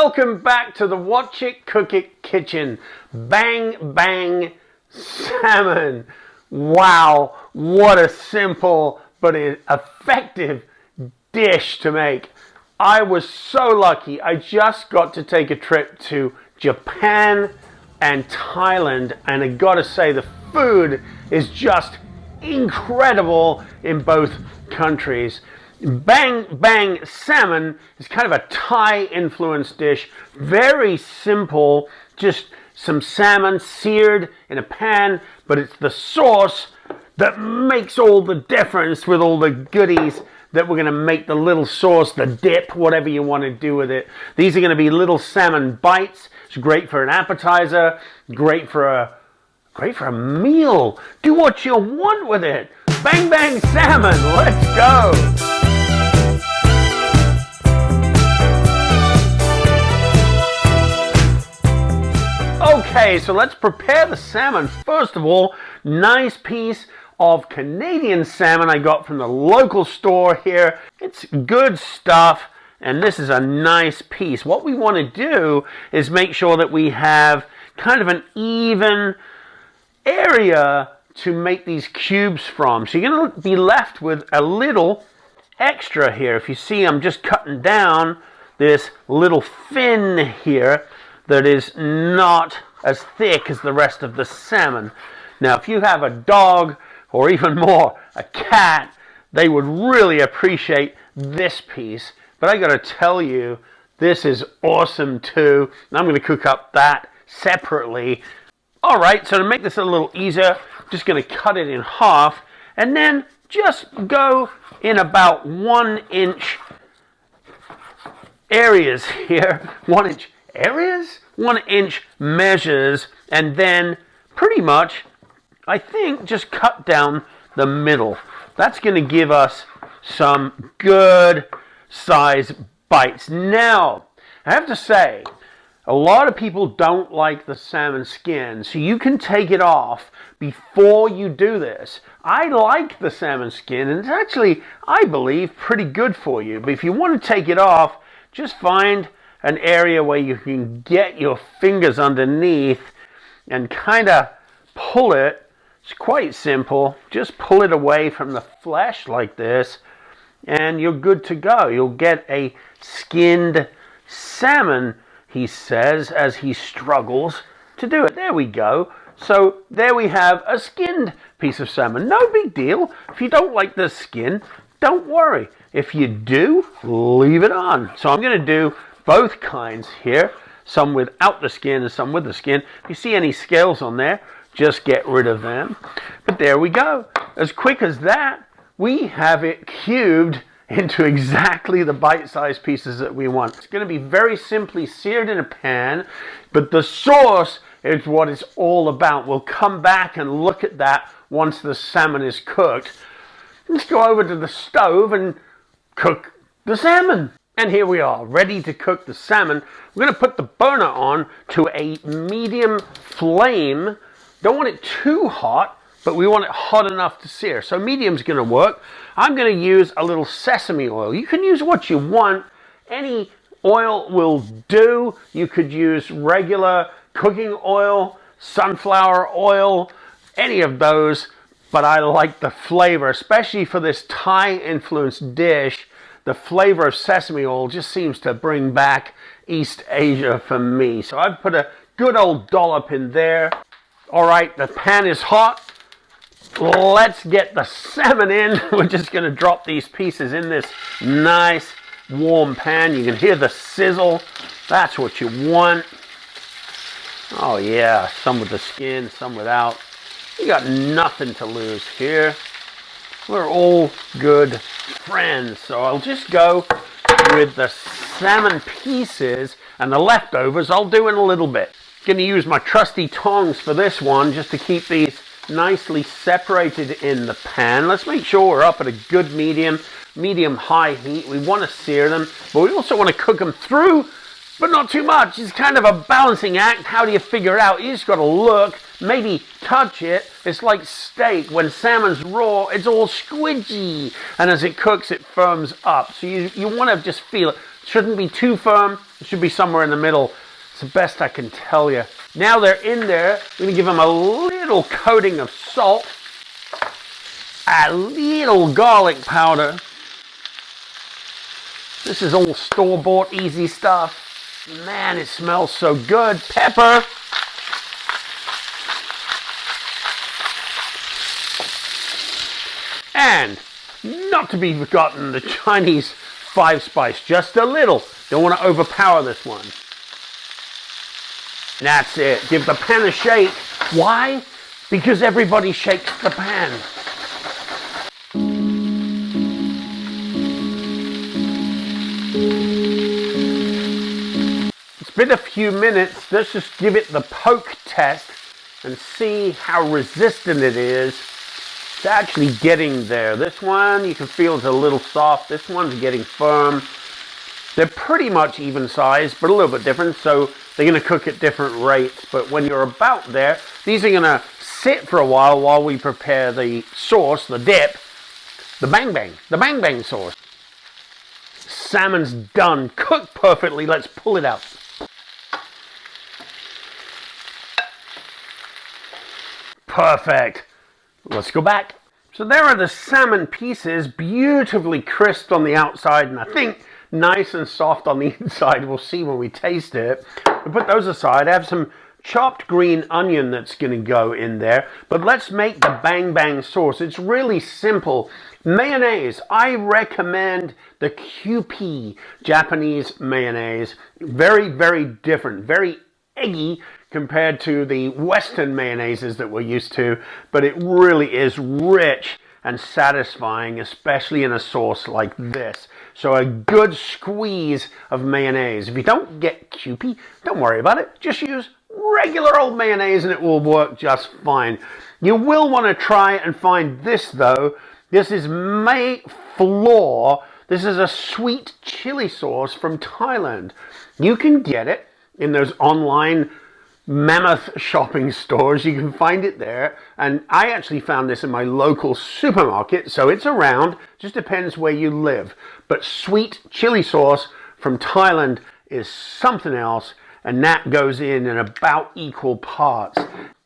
Welcome back to the Watch It, Cook It kitchen. Bang Bang Salmon. Wow, what a simple but effective dish to make. I was so lucky. I just got to take a trip to Japan and Thailand, and I gotta say the food is just incredible in both countries. Bang Bang Salmon is kind of a Thai influenced dish. Very simple, just some salmon seared in a pan, but it's the sauce that makes all the difference with all the goodies that we're going to make the little sauce, the dip, whatever you want to do with it. These are going to be little salmon bites. It's great for an appetizer, great for a meal. Do what you want with it. Bang Bang Salmon, let's go. Okay, so let's prepare the salmon. First of all, nice piece of Canadian salmon I got from the local store here. It's good stuff, and this is a nice piece. What we want to do is make sure that we have kind of an even area to make these cubes from. So you're going to be left with a little extra here. If you see, I'm just cutting down this little fin here that is not as thick as the rest of the salmon. Now, if you have a dog, or even more, a cat, they would really appreciate this piece. But I gotta tell you, this is awesome too. And I'm gonna cook up that separately. All right, so to make this a little easier, I'm just gonna cut it in half, and then just go in about 1 inch areas here. 1 inch areas? 1 inch measures, and then pretty much, I think, just cut down the middle. That's going to give us some good size bites. Now, I have to say, a lot of people don't like the salmon skin, so you can take it off before you do this. I like the salmon skin, and it's actually, I believe, pretty good for you. But if you want to take it off, just find an area where you can get your fingers underneath and kind of pull it. It's quite simple. Just pull it away from the flesh like this, and you're good to go. You'll get a skinned salmon, he says, as he struggles to do it. There we go. So there we have a skinned piece of salmon. No big deal. If you don't like the skin, don't worry. If you do, leave it on. So I'm going to do both kinds here, some without the skin and some with the skin. If you see any scales on there, just get rid of them. But there we go. As quick as that, we have it cubed into exactly the bite-sized pieces that we want. It's going to be very simply seared in a pan, but the sauce is what it's all about. We'll come back and look at that once the salmon is cooked. Let's go over to the stove and cook the salmon. And here we are, ready to cook the salmon. We're going to put the burner on to a medium flame. Don't want it too hot, but we want it hot enough to sear. So medium's going to work. I'm going to use a little sesame oil. You can use what you want. Any oil will do. You could use regular cooking oil, sunflower oil, any of those. But I like the flavor, especially for this Thai-influenced dish. The flavor of sesame oil just seems to bring back East Asia for me. So I've put a good old dollop in there. All right, the pan is hot. Let's get the salmon in. We're just going to drop these pieces in this nice warm pan. You can hear the sizzle. That's what you want. Oh yeah, some with the skin, some without. You got nothing to lose here. We're all good friends. So I'll just go with the salmon pieces, and the leftovers I'll do in a little bit. Going to use my trusty tongs for this one just to keep these nicely separated in the pan. Let's make sure we're up at a good medium high heat. We want to sear them, but we also want to cook them through, but not too much. It's kind of a balancing act. How do you figure it out? You just got to look, maybe touch it. It's like steak. When salmon's raw, it's all squidgy, and as it cooks, it firms up. So you want to just feel it. Shouldn't be too firm, It should be somewhere in the middle. It's the best I can tell you. Now they're in there. I'm going to give them a little coating of salt, a little garlic powder. This is all store-bought, easy stuff. Man, it smells so good. Pepper. And not to be forgotten, the Chinese 5-spice. Just a little. Don't want to overpower this one. That's it. Give the pan a shake. Why? Because everybody shakes the pan. It's been a few minutes. Let's just give it the poke test and see how resistant it is. It's actually getting there. This one you can feel is a little soft. This one's getting firm. They're pretty much even sized, but a little bit different, so they're going to cook at different rates. But when you're about there, these are going to sit for a while we prepare the sauce, the dip, the Bang Bang sauce. Salmon's done, cooked perfectly. Let's pull it out. Perfect. Let's go back. So there are the salmon pieces, beautifully crisped on the outside, and I think nice and soft on the inside. We'll see when we taste it. We put those aside. I have some chopped green onion that's going to go in there. But let's make the Bang Bang sauce. It's really simple. Mayonnaise. I recommend the QP Japanese mayonnaise. Very, very different. Very eggy compared to the Western mayonnaises that we're used to. But it really is rich and satisfying, especially in a sauce like this. So a good squeeze of mayonnaise. If you don't get Kewpie, don't worry about it. Just use regular old mayonnaise and it will work just fine. You will want to try and find this though. This is May Floor. This is a sweet chili sauce from Thailand. You can get it in those online mammoth shopping stores. You can find it there, and I actually found this in my local supermarket, so it's around. Just depends where you live. But sweet chili sauce from Thailand is something else, and that goes in about equal parts.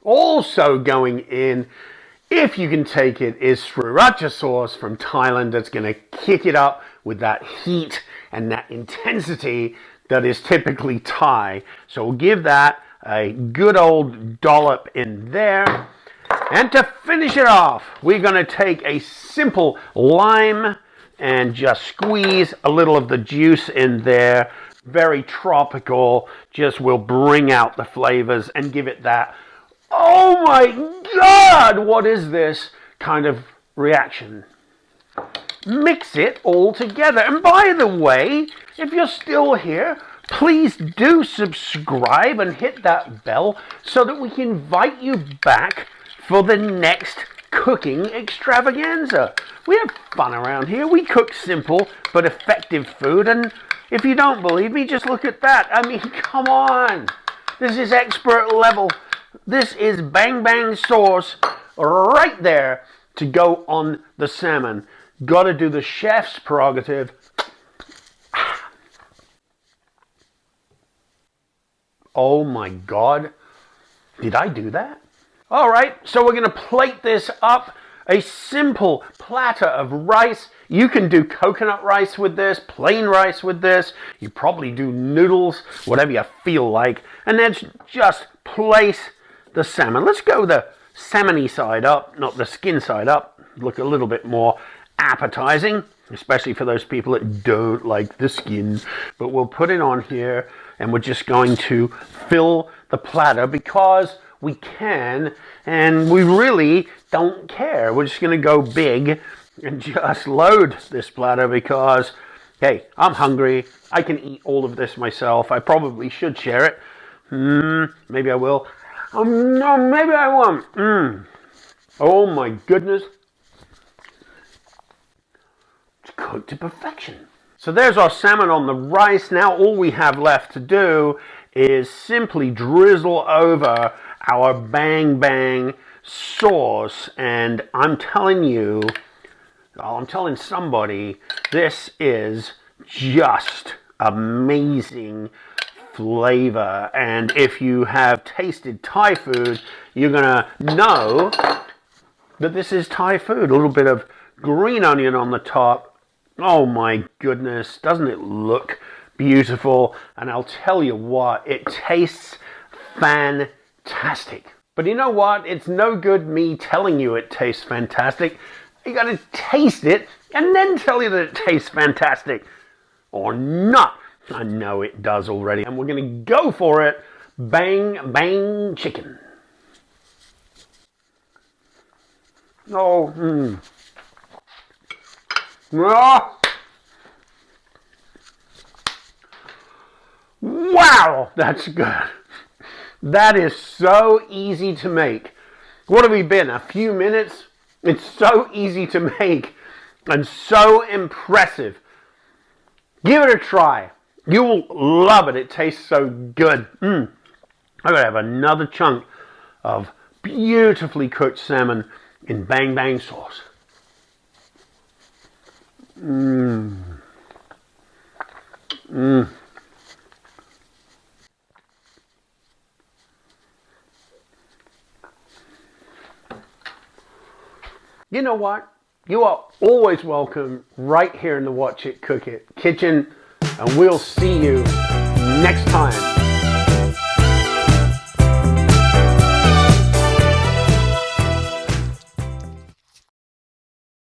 Also going in, if you can take it, is sriracha sauce from Thailand. That's going to kick it up with that heat and that intensity that is typically Thai. So we'll give that a good old dollop in there. And to finish it off, we're going to take a simple lime and just squeeze a little of the juice in there. Very tropical, just will bring out the flavors and give it that, oh my God, what is this kind of reaction. Mix it all together. And by the way, if you're still here, please do subscribe and hit that bell so that we can invite you back for the next cooking extravaganza. We have fun around here. We cook simple but effective food. And if you don't believe me, just look at that. I mean, come on. This is expert level. This is Bang Bang sauce right there to go on the salmon. Got to do the chef's prerogative. Oh my God, did I do that? All right, so we're gonna plate this up. A simple platter of rice. You can do coconut rice with this, plain rice with this. You probably do noodles, whatever you feel like. And then just place the salmon. Let's go the salmon-y side up, not the skin side up. Look a little bit more appetizing, especially for those people that don't like the skin. But we'll put it on here. And we're just going to fill the platter because we can, and we really don't care. We're just going to go big and just load this platter because, hey, I'm hungry. I can eat all of this myself. I probably should share it. Maybe I will. No, maybe I won't. Oh my goodness. It's cooked to perfection. So there's our salmon on the rice. Now all we have left to do is simply drizzle over our Bang Bang sauce. And I'm telling you, I'm telling somebody, this is just amazing. flavor. And if you have tasted Thai food, you're gonna know that this is Thai food. A little bit of green onion on the top. Oh my goodness, doesn't it look beautiful? And I'll tell you what, it tastes fantastic. But you know what? It's no good me telling you it tastes fantastic. You gotta taste it and then tell you that it tastes fantastic. Or not. I know it does already. And we're gonna go for it. Bang Bang chicken. Oh, Ah. Wow, that's good. That is so easy to make. What have we been, a few minutes? It's so easy to make and so impressive. Give it a try. You will love it. It tastes so good. I'm going to have another chunk of beautifully cooked salmon in Bang Bang sauce. You know what? You are always welcome right here in the Watch It Cook It kitchen, and we'll see you next time.